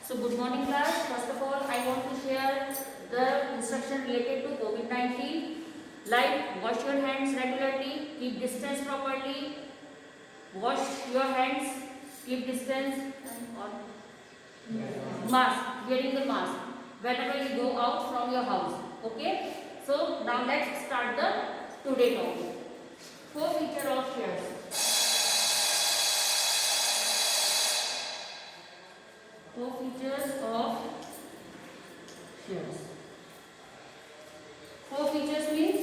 So good morning class. First of all, I want to share the instruction related to COVID-19. Like wash your hands regularly, keep distance properly, wash your hands, keep distance, and on mask, wearing the mask whenever you go out from your house. Okay. So now let's start the today topic. 4 features of shares. 4 features of shares. 4 features means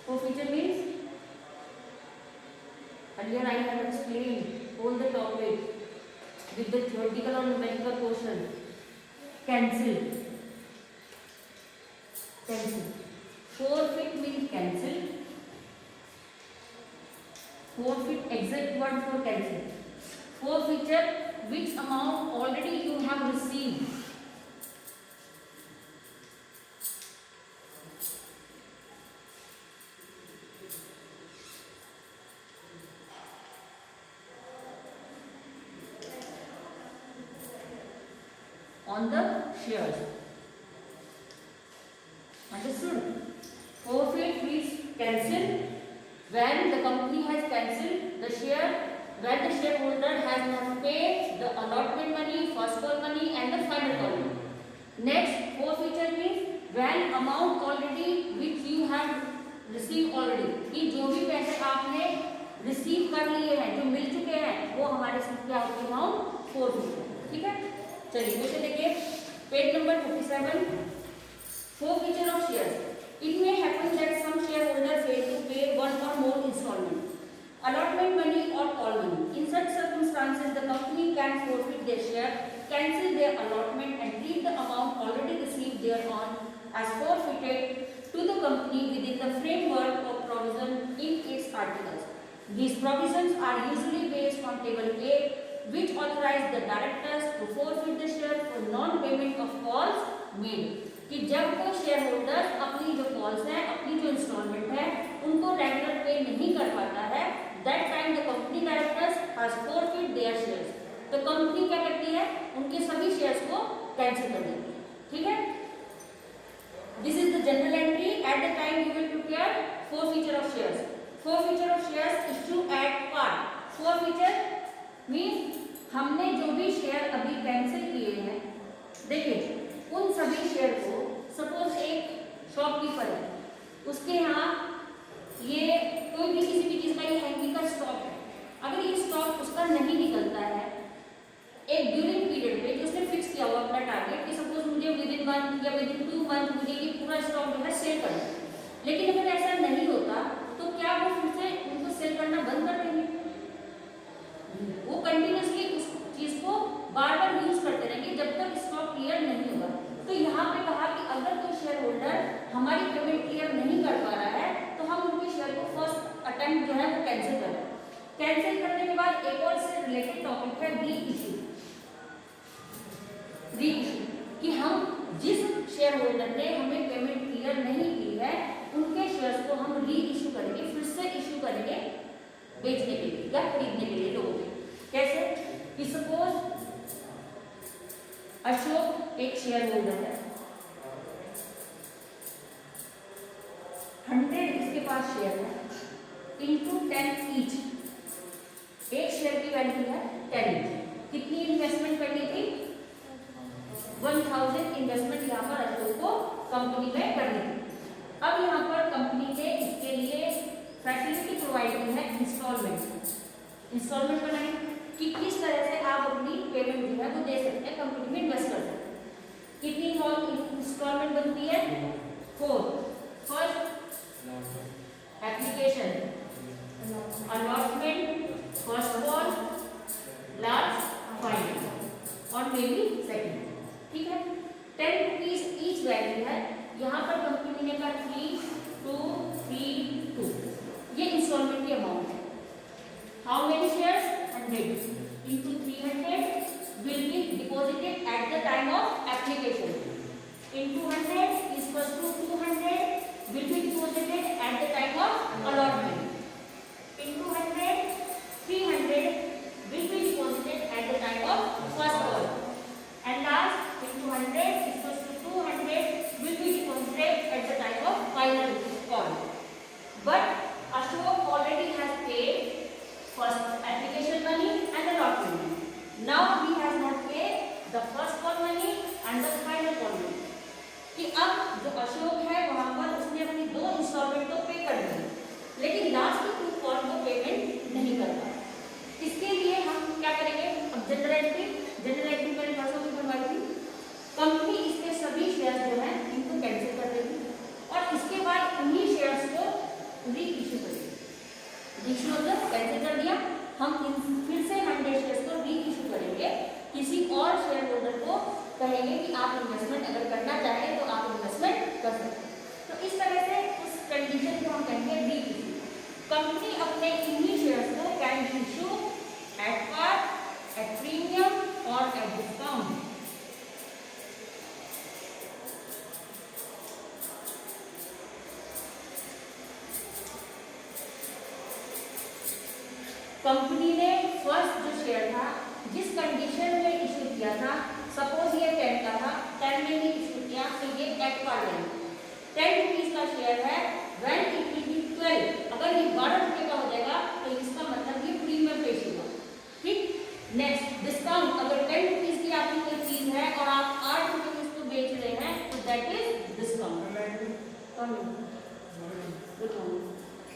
4 feature means earlier I have explained all the topic with the theoretical or numerical portion. Cancel. Forfeit means cancel. Forfeit, exact word for cancel. Forfeiture, which amount already you have received. On the shares. Understood? Forfeit means cancel. When the company has cancelled the share, when the shareholder has not paid the allotment money, first call money and the final call money. Next, forfeiture means when amount already which you have received already, कि जो भी पैसे आपने receive कर लिए हैं, जो मिल चुके हैं, वो हमारे साथ क्या होगी अमाउंट forfeiture. ठीक है? चलिए नीचे देखिए page number 57. 4 features of shares. It may happen that some shareholder fail to pay one or more installment, allotment money or call money. In such circumstances, the company can forfeit their share, cancel their allotment, and treat the amount already received thereon as forfeited to the company within the framework of provision in its articles. These provisions are usually based on Table 8, which authorize the directors to forfeit the share for non-payment of calls made. कि जब कोई share holder अपनी जो calls हैं, अपनी जो instalment है, उनको रेगुलर पे नहीं कर पाता है, that time the company directors has forfeit there shares. तो कंपनी क्या करती है, उनके सभी शेयर्स को कैंसिल कर देती है. ठीक है? This is the general entry. At the time you will prepare 4 feature of shares. 4 feature of shares issue at par. 4 forfeiture means हमने जो भी शेयर अभी कैंसिल किए हैं, देखिए उन सभी शेयर को, सपोज एक शॉपकीपर है, उसके यहाँ ये कोई भी किसी भी चीज़ का ये हैंगी का स्टॉक है. अगर ये स्टॉक उसका नहीं निकलता है एक ड्यूरिंग पीरियड पे, जो उसने फिक्स किया हुआ अपना टारगेट कि सपोज मुझे विद इन 1 या विद इन 2 मंथ मुझे ये पूरा स्टॉक जो है सेल करना है, लेकिन अगर ऐसा नहीं होता तो क्या वो फिर से उनको सेल करना बंद कर देंगे? वो कंटिन्यूसली उस चीज़ को बार बार यूज करते रहेंगे जब तक स्टॉक क्लियर नहीं होगा. तो यहाँ पे कहा कि अगर कोई शेयर होल्डर हमारी पेमेंट क्लियर नहीं कर पा रहा है तो हम उनके शेयर को फर्स्ट अटेम्प्ट जो है वो कैंसिल कर रहे हैं. कैंसिल करने के बाद एक और से रिलेटेड टॉपिक है री इशू. कि हम जिस शेयर होल्डर ने हमें पेमेंट क्लियर नहीं की है उनके शेयर्स को हम री इशू करेंगे, फिर से इशू करेंगे बेचने के लिए या खरीदने के लिए लोगों के. कैसे? कि सपोज अशोक एक शेयर होल्डर है, 100 इसके पास शेयर है, इंटू 10 ईच. एक शेयर की वैल्यू है 10 ईच. कितनी इन्वेस्टमेंट करनी थी? 1000 इन्वेस्टमेंट यहाँ पर अशोक को कंपनी में करनी थी. अब यहाँ पर कंपनी ने इसके लिए फैसिलिटी प्रोवाइड की है इंस्टॉलमेंट. इंस्टॉलमेंट बनाई कि किस तरह से आप अपनी पेमेंट जो है वो दे सकते हैं, कंपनी में इन्वेस्ट कर सकते हैं. कितनी इंस्टॉलमेंट बनती है? 4. First application, allotment, first call, last final और मे बी सेकेंड. ठीक है? 10 रुपीज ईच वैल्यू है. यहाँ पर कंपनी ने कहा 3, 2, 3, 2. ये इंस्टॉलमेंट की अमाउंट है. How many shares? 100 into 300 will be deposited at the time of application. Into 100 is equals to 200 will be deposited at the time of allotment. Into 100, 300 will be entry, general entry मैंने परसों भी बनवाई थी। Company इसके सभी share जो है इनको कैंसिल कर देगी और इसके बाद उन्हीं शेयर्स को री इश्यू करेगी। इश्यू मतलब कैंसिल कर दिया, हम फिर से 100 शेयर्स को री इश्यू करेंगे, किसी और शेयर होल्डर को कहेंगे कि आप इन्वेस्टमेंट अगर करना चाहें तो आप इन्वेस्टमेंट कर सकते हैं। तो इस तरह से उस कंडीशन को हम कहेंगे री इश्यू। कंपनी अपने इन्हीं शेयर्स को can issue at par, at premium और एट डिस्काउंट। कंपनी ने फर्स्ट जो शेयर था जिस कंडीशन में इशू किया था, सपोज ये 10 का था, 10 में ही इशू किया, तो ये एट पार लेंगे। 10 रुपीज का शेयर है, व्हेन इट विल बी 12, अगर ये 12 रुपये का हो जाएगा तो इसका मतलब ये प्रीमियम पे इशू हुआ। ठीक, नेक्स्ट डिस्काउंट, अगर 10 रुपीज की आपकी कोई चीज है और आप 8 रुपये में उसको बेच रहे हैं तो दैट इज डिस्काउंट।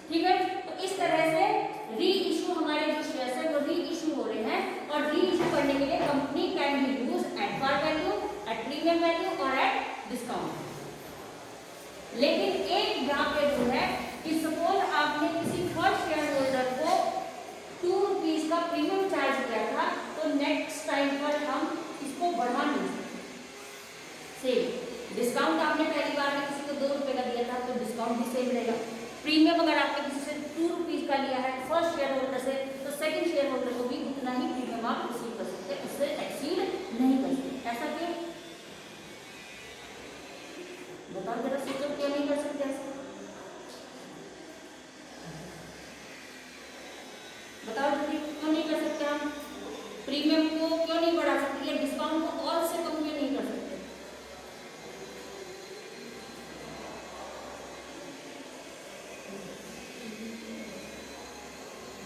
ठीक है, तो इस तरह से री इशू हमारे जो शेयर्स है वो री इशू हो रहे हैं और री इशू करने के लिए company can be use at par value, at premium value और एट डिस्काउंट। लेकिन एक यहाँ पे जो है कि सपोज आपने किसी फर्स्ट शेयर होल्डर को 2 रुपीज का प्रीमियम चार्ज किया था, तो नेक्स्ट टाइम पर हम इसको बढ़ा नहीं सकते। सेम डिस्काउंट आपने पहली बार में किसी को 2 रुपए का दिया था तो डिस्काउंट भी सेम रहेगा। प्रीमियम अगर आपने किसी से 2 रुपीज का लिया है फर्स्ट शेयर होल्डर से, तो सेकंड शेयर होल्डर को भी उतना ही प्रीमियम आप रिसीव कर सकते हैं, उससे एक्सीड नहीं कर सकते। ऐसा क्यों? बताओ जरा, सोचो क्यों नहीं कर सकते ऐसा? बताओ जल्दी, क्यों नहीं कर सकते हम? प्रीमियम को क्यों नहीं बढ़ा सकते या डिस्काउंट को और से कम क्यों नहीं कर सकते?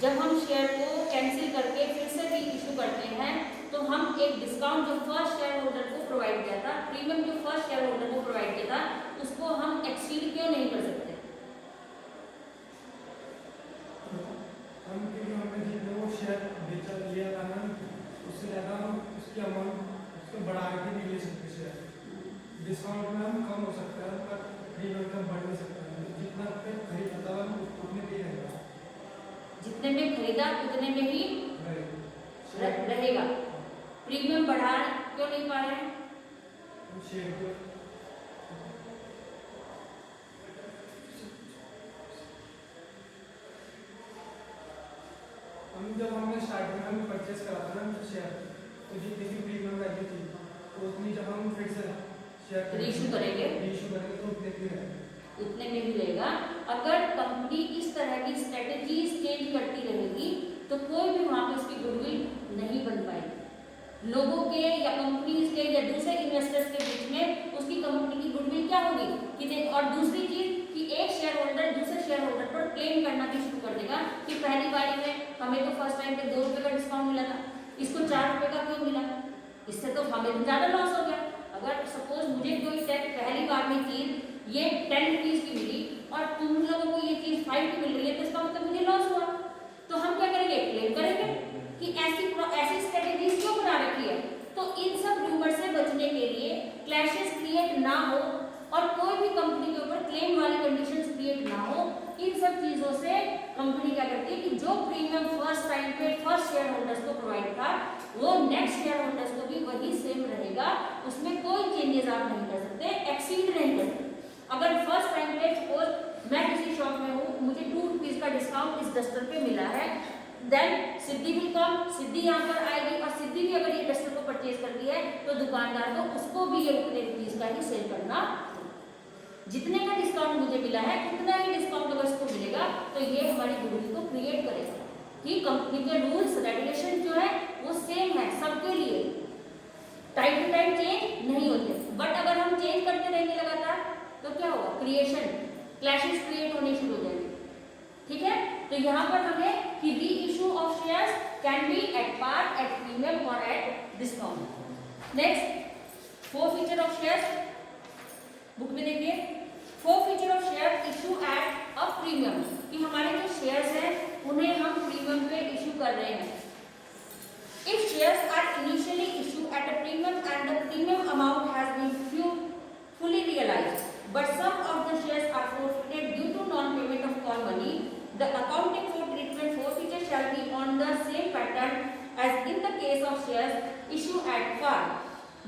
जब हम शेयर को कैंसिल करके फिर से री इशू करते हैं तो हम एक डिस्काउंट जो फर्स्ट शेयर होल्डर को प्रोवाइड किया था, प्रीमियम जो फर्स्ट शेयर होल्डर को प्रोवाइड किया था, उसको हम एक्सीड क्यों नहीं कर सकते? हम क्योंकि हमने जितने वो शेयर बेचा लिया था ना, उससे ज़्यादा हम उसकी अमाउंट उसको बढ़ा के भी ले सकते शेयर। डिस्काउंट में हम कम हो सकता है पर प्रीमियम कम बढ़ नहीं सकता है। जितना पे खरीदा था हम उतने पे ही रहेगा, जितने में खरीदा उतने में ही रहेगा। प्रीमियम बढ़ा क्यों नहीं पा रहे हैं? शेयर को हम जब हमने स्टार्टिंग में परचेस करा था ना शेयर, तो जितनी भी प्रीमियम वैल्यू थी तो उतनी जब हम फिर से शेयर रीइशू करेंगे तो उतने पे रहेगा, उतने में ही रहेगा। अगर कंपनी इस तरह की स्ट्रेटेजीज चेंज करती रहेगी तो कोई भी वहां पे उसकी गुडविल नहीं बन पाएगी। लोगों के या कंपनीज के या दूसरे इन्वेस्टर्स के बीच में उसकी कंपनी की गुडविल क्या होगी कि और दूसरी चीज कि एक शेयर होल्डर दूसरे शेयर होल्डर पर क्लेम करना भी शुरू कर देगा कि पहली बारी में हमें तो फर्स्ट टाइम पे 2 रुपए का डिस्काउंट मिला था, इसको 4 रुपए का क्यों मिला? इससे तो हमें तो ज्यादा लॉस हो गया। अगर सपोज मुझे कोई पहली बार में चीज ये 10 रुपीज की मिली और तुम लोगों को ये चीज 5 की मिल रही है, तो इसका मतलब मुझे लॉस हुआ। तो हम क्या करेंगे? क्लेम करेंगे कि ऐसी स्ट्रेटेजीज क्यों बना रखी है। तो इन सब रूमर से बचने के लिए, क्लैशेस क्रिएट ना हो और कोई भी कंपनी के ऊपर क्लेम वाली कंडीशंस क्रिएट ना हो, इन सब चीजों से कंपनी क्या करती है कि जो प्रीमियम फर्स्ट टाइम पे फर्स्ट शेयर होल्डर्स को प्रोवाइड था वो नेक्स्ट शेयर होल्डर्स को भी वही सेम रहेगा, उसमें कोई चेंजेस आप नहीं कर सकते, एक्सीड नहीं कर सकते। अगर फर्स्ट टाइम पे सपोज मैं किसी शॉप में हूँ, मुझे 2 रुपीज का डिस्काउंट इस डस्टर पे मिला है, देन सिद्धि विल कम, सिद्धि यहाँ पर आएगी और सिद्धि भी अगर ये डस्टर को परचेज करती है तो दुकानदार को उसको भी ये उतने रुपीज का ही सेल करना। जितने का डिस्काउंट मुझे मिला है उतना ही डिस्काउंट अगर इसको मिलेगा तो ये हमारी गुडविल को क्रिएट करेगा कि कंपनी के रूल्स रेगुलेशन जो है वो सेम है सबके लिए, टाइम टू टाइम चेंज नहीं होते। बट अगर हम चेंज करते रहेंगे लगातार तो क्या होगा? क्लैशेस क्रिएट होने शुरू हो जाएंगे। ठीक है, तो यहाँ पर हमें कि reissue of shares can be at par, at premium और at discount. Next 4 feature of shares book में देखिए। 4 feature of share issue at a premium, कि हमारे जो शेयर्स हैं उन्हें हम प्रीमियम पे इशू कर रहे हैं। If shares are initially issued at a premium and the premium amount has been fully realized, but some of the shares are forfeited due to non-payment of call money, the accounting for treatment forfeiture shall be on the same pattern as in the case of shares issued at par.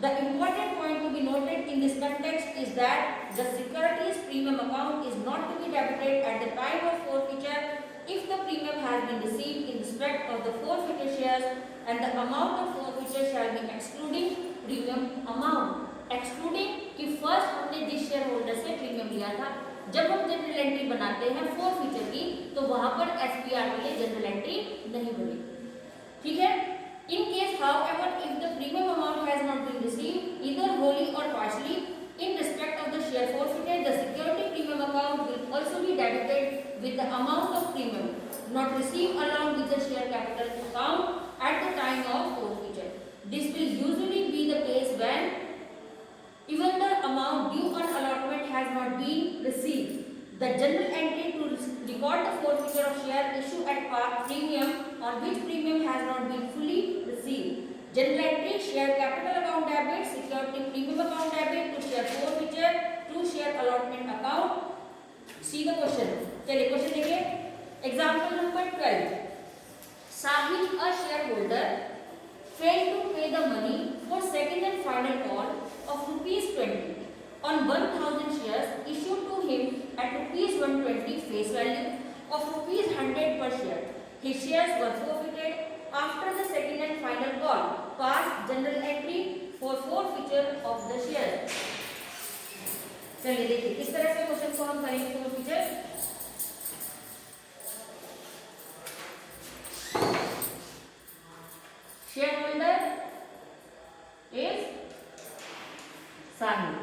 The important point to be noted in this context is that the securities premium account is not to be debited at the time of forfeiture if the premium has been received in respect of the forfeited shares and the amount of forfeiture shall be excluding premium amount. Excluding कि first हमने जिस share holder से premium लिया था, जब हम general entry बनाते हैं फॉरफीचर की तो वहां पर एसपीआर के लिए जनरल एंट्री नहीं बनेगी, ठीक है। In case, however, if the premium amount has not been received either wholly or partially in respect of the share forfeited, the security premium account will also be debited with the amount of premium not received along with the share capital account at the time of forfeiture. This will usually be the case when even the amount due on allotment has not been received. The general entry to record the forfeiture of share issue at par premium on which premium has not been fully received. General entry share capital account debit, security premium account debit to share forfeiture to share allotment account. See the question. चलिए question देखिए. Example number 12. Sahil, a shareholder, failed to pay the money for second and final call of ₹20 on 1000 shares issued to him at ₹120 face value of ₹100 per share. His shares were forfeited after the second and final call. Pass general entry for forfeiture of the shares. चलिए देखिए किस तरह से question को हम करेंगे forfeiture. Shareholder is Sahil.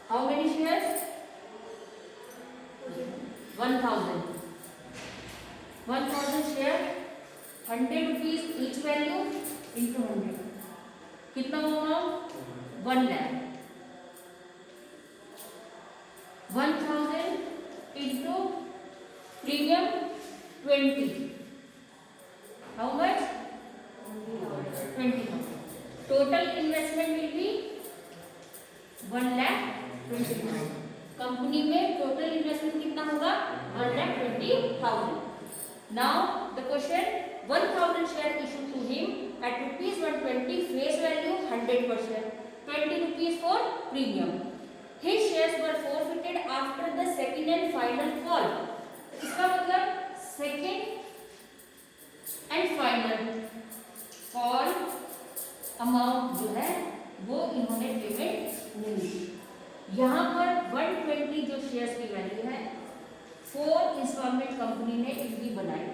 How many shares? 1000. 1000 share, 100 rupees each value into 100. कितना होगा? 1 lakh. 1000 into premium 20. How much? 20,000. Total investment will be 1,20,000. Company में टोटल इन्वेस्टमेंट कितना होगा? 1,20,000. Now the question: 1000 share issued to him at ₹120 face value 100 per share, 20 rupees for premium. His shares were forfeited after the second and final call. इसका मतलब second and final call amount जो है वो इन्होंने payment नहीं की। यहाँ पर 120 जो शेयर्स की वैल्यू है 4 इंस्टॉलमेंट कंपनी ने इनकी बनाई।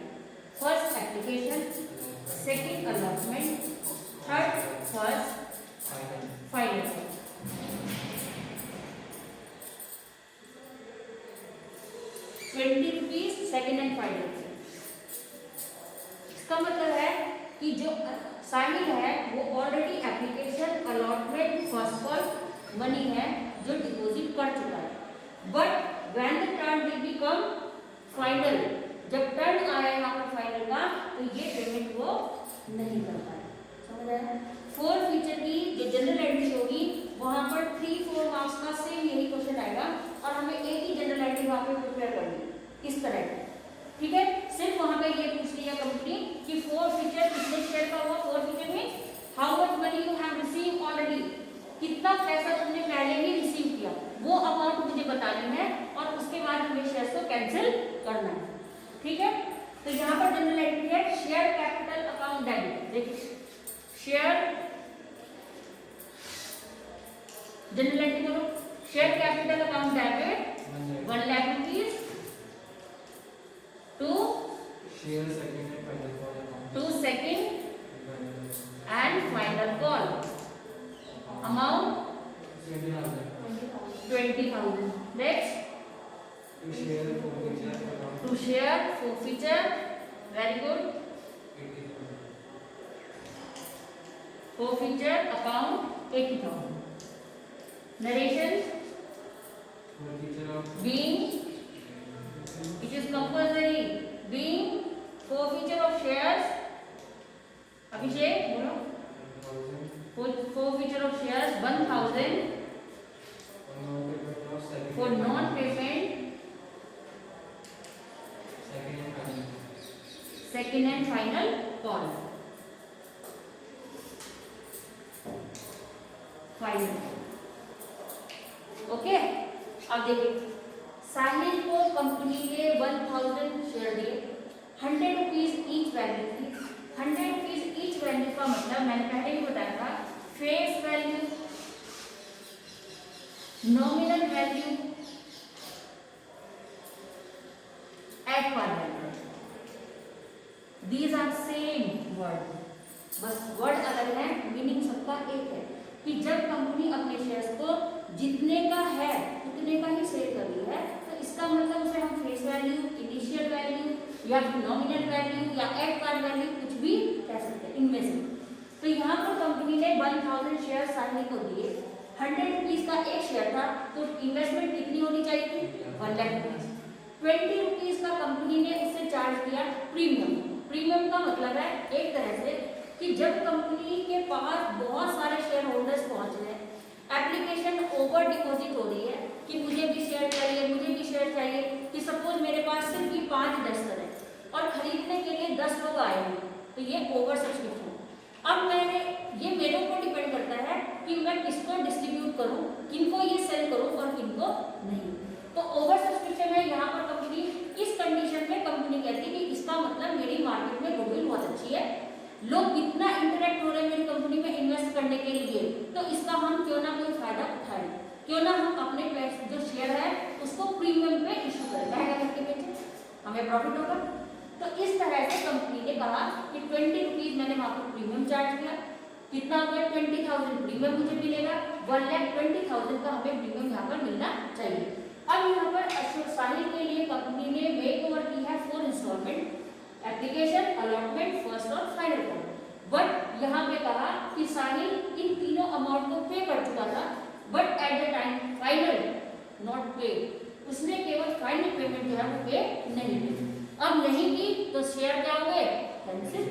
First application, second allotment, third first, final. 20 rupees second and final. इसका मतलब है कि जो साहिल है वो already application, allotment, first call money है जो डिपॉजिट कर चुका है। But when the turn will become final, जब टर्न आया यहाँ पर फाइनल का तो ये पेमेंट वो नहीं कर पाए। समझ आया? फॉरफीचर की जो जनरल एंट्री होगी वहाँ पर 3-4 मार्क्स का सेम यही क्वेश्चन आएगा और हमें एक ही जनरल एंट्री वहाँ पे प्रिपेयर करनी इस तरह की। ठीक है, सिर्फ वहां पे ये पूछ लिया कंपनी कि फॉरफीचर कितने शेयर का हुआ। फॉरफीचर में how much money you have receive already, कितना पैसा तुमने पहले ही रिसीव किया, वो अमाउंट मुझे बतानी है और उसके बाद हमें शेयर्स को कैंसिल करना है। ठीक है, तो यहाँ पर जनरल एंट्री है शेयर कैपिटल अकाउंट डेबिट। देखिए शेयर जनरल एंट्री करो, share capital account debit 1 lakh rupees to share second and final call account. to second and final call amount 20,000. Next To share forfeiture account. to share forfeiture, very good, 80,000. forfeiture account 80,000. Narration: Forfeiture of being, it is compulsory, being forfeiture of shares plus 1000 for non-payment second and final call. Final okay. अब देखिए साहिल को company ने 1000 share दिए, 100 rupees each value थी। 100 rupees each value का मतलब मैंने पहले ही बताया था, face value, nominal value, at par value, these are same word, बस वर्ड अलग है, मीनिंग सबका एक है कि जब कंपनी अपने शेयर्स को जितने का है उतने का ही सेल कर रही है तो इसका मतलब उसे हम फेस वैल्यू, इनिशियल वैल्यू या नॉमिनल वैल्यू या एट पार वैल्यू कुछ भी कह सकते हैं इनमें से। तो यहाँ पर कंपनी ने 1000 शेयर साहिल को दिए, 100 रुपीज का एक शेयर था तो इन्वेस्टमेंट कितनी होनी चाहिए थी, 1 लाख रुपीज। 20 रुपीज का कंपनी ने उससे चार्ज किया प्रीमियम। प्रीमियम का मतलब है एक तरह से कि जब कंपनी के पास बहुत सारे शेयर होल्डर्स पहुंच रहे हैं, एप्लीकेशन ओवर डिपॉजिट हो रही है कि मुझे भी शेयर चाहिए, मुझे भी शेयर चाहिए, कि सपोज मेरे पास सिर्फ भी 5 इन्वेस्टर है और खरीदने के लिए 10 लोग आए हैं तो ये ओवर सब्सक्रिप्शन। अब मैंने ये मेरे ऊपर डिपेंड करता है कि मैं किसको डिस्ट्रीब्यूट करूं, किनको ये सेल करूं और किनको नहीं। तो ओवर सब्सक्रिप्शन है, यहाँ पर कंपनी इस कंडीशन में कंपनी कहती है कि इसका मतलब मेरी मार्केट में गुडविल बहुत अच्छी है, लोग कितना इंटरेक्ट हो रहे हैं मेरी कंपनी में इन्वेस्ट करने के लिए, तो इसका हम क्यों ना कोई फायदा उठाएं, क्यों ना हम अपने जो शेयर है उसको प्रीमियम पे इशू करें, महंगा करके बेचें, हमें प्रॉफिट होगा। तो इस तरह से कंपनी ने कहा कि 20 रुपीज मैंने वहां पर प्रीमियम चार्ज किया, कितना हो गया 20,000 प्रीमियम मुझे मिलेगा, 1,20,000 का हमें प्रीमियम यहाँ पर मिलना चाहिए। अब यहाँ पर अशोक साहिल के लिए कंपनी ने मेक ओवर की है 4 इंस्टॉलमेंट, एप्लीकेशन, अलॉटमेंट, फर्स्ट और फाइनल कॉल। बट यहाँ पे कहा कि साहिल इन तीनों अमाउंट को पे कर चुका था, but at the time final not पे, उसने केवल फाइनल पेमेंट जो है वो पे नहीं की। अब नहीं की तो शेयर क्या हो गए, कैंसिल।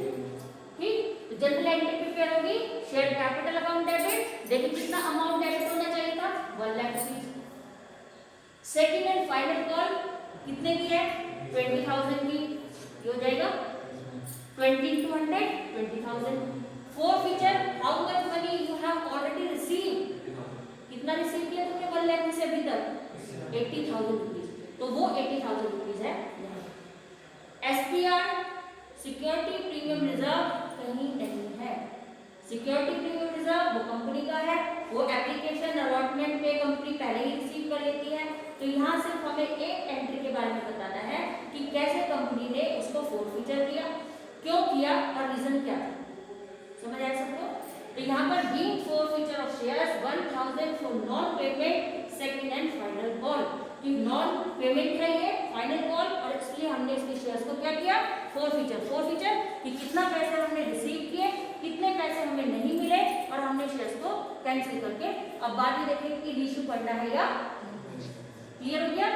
ठीक, तो जनरल एंट्री प्रिपेयर होगी, शेयर कैपिटल अकाउंट डेबिट, देखिए कितना अमाउंट डेबिट होना चाहिए था, 1 lakh rupees. Second and final call कितने की है, 20,000 की, ये हो जाएगा 20 into 100, 20,000। Four feature, how much money you have already receive, कितना रिसीव किया तुमने 1 लाख में से अभी तक, 80,000 रुपीज, तो वो 80,000 रुपीज है। एसपीआर सिक्योरिटी प्रीमियम रिजर्व कहीं नहीं है, सिक्योरिटी प्रीमियम रिजर्व वो कंपनी का है, वो एप्लीकेशन अलॉटमेंट पे कंपनी पहले ही रिसीव कर लेती है। तो यहाँ सिर्फ हमें एक एंट्री के बारे में बताना है कि कैसे कंपनी ने उसको फोर फीचर दिया, क्यों किया और रीजन क्या था, समझ आया सबको। तो यहाँ पर being four feature of shares 1000 for non payment second and final call, कि नॉन पेमेंट है ये फाइनल कॉल, और इसलिए हमने इसके शेयर्स को क्या किया, फोर फीचर कि कितना पैसे हमने रिसीव किए, कितने पैसे हमें नहीं मिले और हमने शेयर्स को कैंसिल करके अब बाद में देखेंगे कि रीइश्यू करना है या क्लियर हो गया।